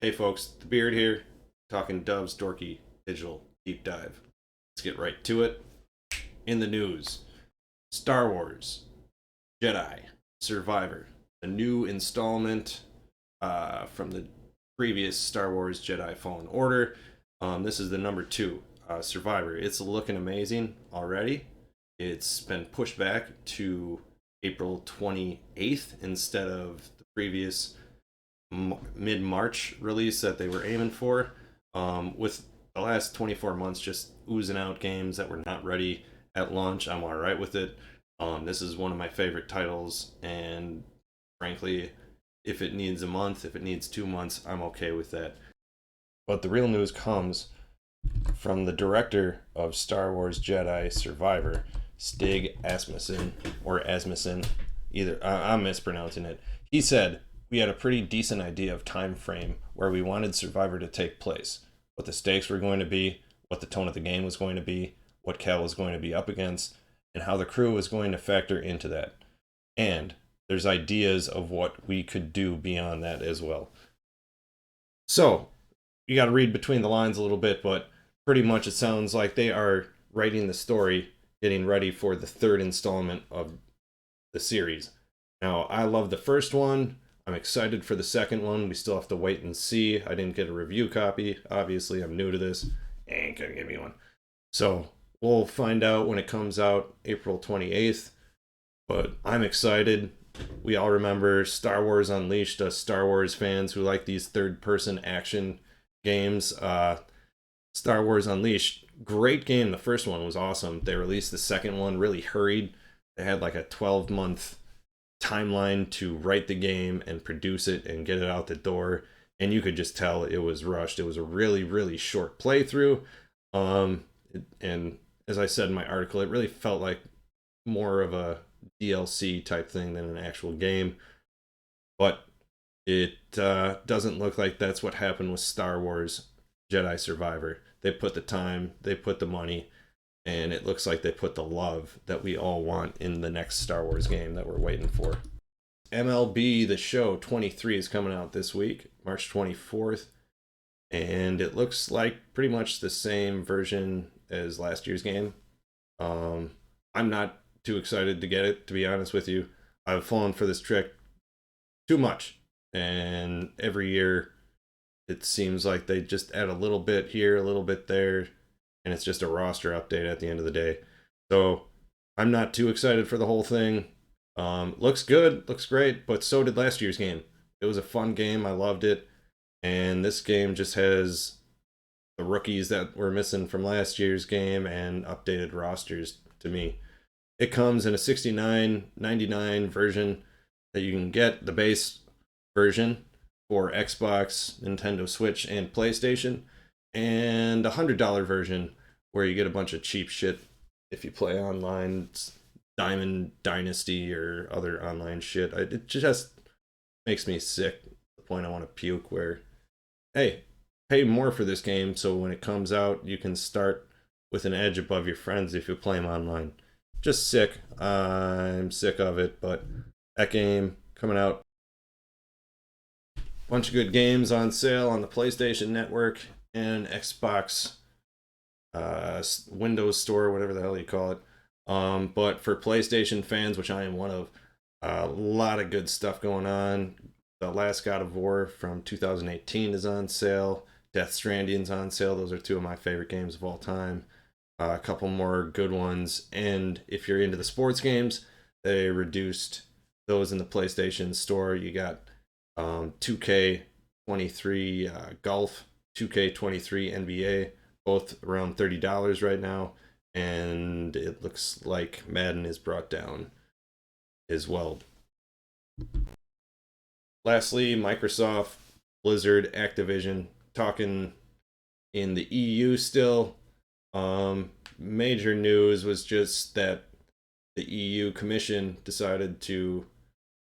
Hey folks, the Beard here, talking Dove's Dorky Digital Deep Dive. Let's get right to it. In the news, Star Wars, Jedi, Survivor, the new installment from the previous Star Wars Jedi Fallen Order. This is the number two, Survivor. It's looking amazing already. It's been pushed back to April 28th instead of the previous mid March release that they were aiming for. With the last 24 months just oozing out games that were not ready at launch, I'm all right with it. This is one of my favorite titles, and frankly, if it needs a month, if it needs 2 months, I'm okay with that. But the real news comes from the director of Star Wars Jedi Survivor, Stig Asmussen, or Asmussen, either I'm mispronouncing it. He said, "We had a pretty decent idea of time frame where we wanted Survivor to take place, what the stakes were going to be, what the tone of the game was going to be, what Cal was going to be up against, and how the crew was going to factor into that. And there's ideas of what we could do beyond that as well." So, you got to read between the lines a little bit, but pretty much it sounds like they are writing the story, getting ready for the third installment of the series. Now, I love the first one. I'm excited for the second one. We still have to wait and see. I didn't get a review copy. Obviously, I'm new to this. Ain't gonna give me one. So we'll find out when it comes out April 28th. But I'm excited. We all remember Star Wars Unleashed, us Star Wars fans who like these third person action games. Star Wars Unleashed, great game. The first one was awesome. They released the second one really hurried. They had like a 12-month timeline to write the game and produce it and get it out the door, and you could just tell it was rushed. It was a really, really short playthrough. And as I said in my article, it really felt like more of a DLC type thing than an actual game. But it doesn't look like that's what happened with Star Wars Jedi Survivor. They put the time, they put the money, and it looks like they put the love that we all want in the next Star Wars game that we're waiting for. MLB The Show 23 is coming out this week, March 24th, and it looks like pretty much the same version as last year's game. I'm not too excited to get it, to be honest with you. I've fallen for this trick too much, and every year it seems like they just add a little bit here, a little bit there, and it's just a roster update at the end of the day. So I'm not too excited for the whole thing. Looks good, looks great, but so did last year's game. It was a fun game, I loved it, and this game just has the rookies that were missing from last year's game and updated rosters to me. It comes in a $69.99 version that you can get, the base version for Xbox, Nintendo Switch, and PlayStation, and a $100 version where you get a bunch of cheap shit if you play online, Diamond Dynasty or other online shit. It just makes me sick to the point I want to puke. Where, hey, pay more for this game so when it comes out, you can start with an edge above your friends if you play them online. Just sick. I'm sick of it, but that game coming out. Bunch of good games on sale on the PlayStation Network and Xbox Windows Store, whatever the hell you call it. But for PlayStation fans, which I am one of, a lot of good stuff going on. The Last God of War from 2018 is on sale. Death Stranding's on sale. Those are two of my favorite games of all time. A couple more good ones. And if you're into the sports games, they reduced those in the PlayStation Store. You got 2K23 Golf, 2K23 NBA, both around $30 right now. And it looks like Madden is brought down as well. Lastly, Microsoft, Blizzard, Activision, talking in the EU still. Major news was just that the EU Commission decided to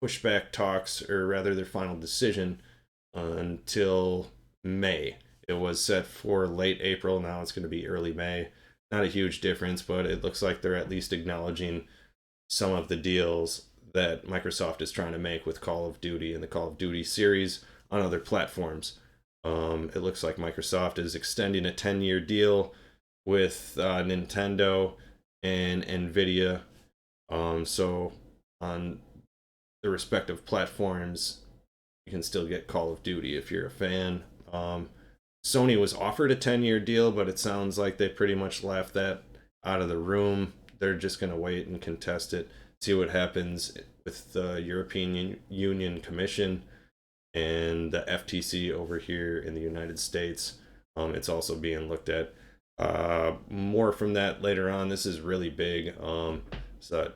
push back talks, or rather their final decision, until May. It was set for late April, now it's going to be early May. Not a huge difference, but it looks like they're at least acknowledging some of the deals that Microsoft is trying to make with Call of Duty and the Call of Duty series on other platforms. It looks like Microsoft is extending a 10-year deal with Nintendo and Nvidia. So on the respective platforms, you can still get Call of Duty if you're a fan. Sony was offered a 10-year deal, but it sounds like they pretty much laughed that out of the room. They're just going to wait and contest it, see what happens with the European Union Commission and the FTC over here in the United States. It's also being looked at. More from that later on. This is really big. It's a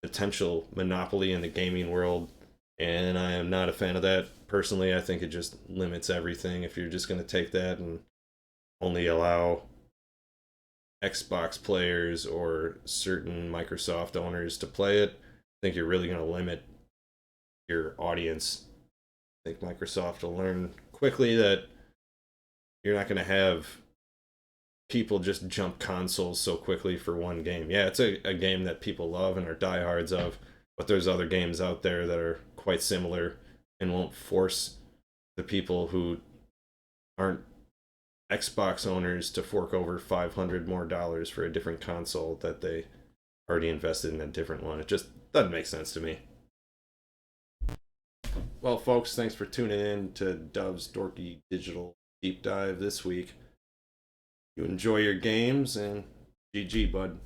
potential monopoly in the gaming world, and I am not a fan of that. Personally, I think it just limits everything. If you're just going to take that and only allow Xbox players or certain Microsoft owners to play it, I think you're really going to limit your audience. I think Microsoft will learn quickly that you're not going to have people just jump consoles so quickly for one game. Yeah, it's a game that people love and are diehards of, but there's other games out there that are quite similar and won't force the people who aren't Xbox owners to fork over $500 more for a different console that they already invested in a different one. It just doesn't make sense to me. Well, folks, thanks for tuning in to Dove's Dorky Digital Deep Dive this week. You enjoy your games, and GG, bud.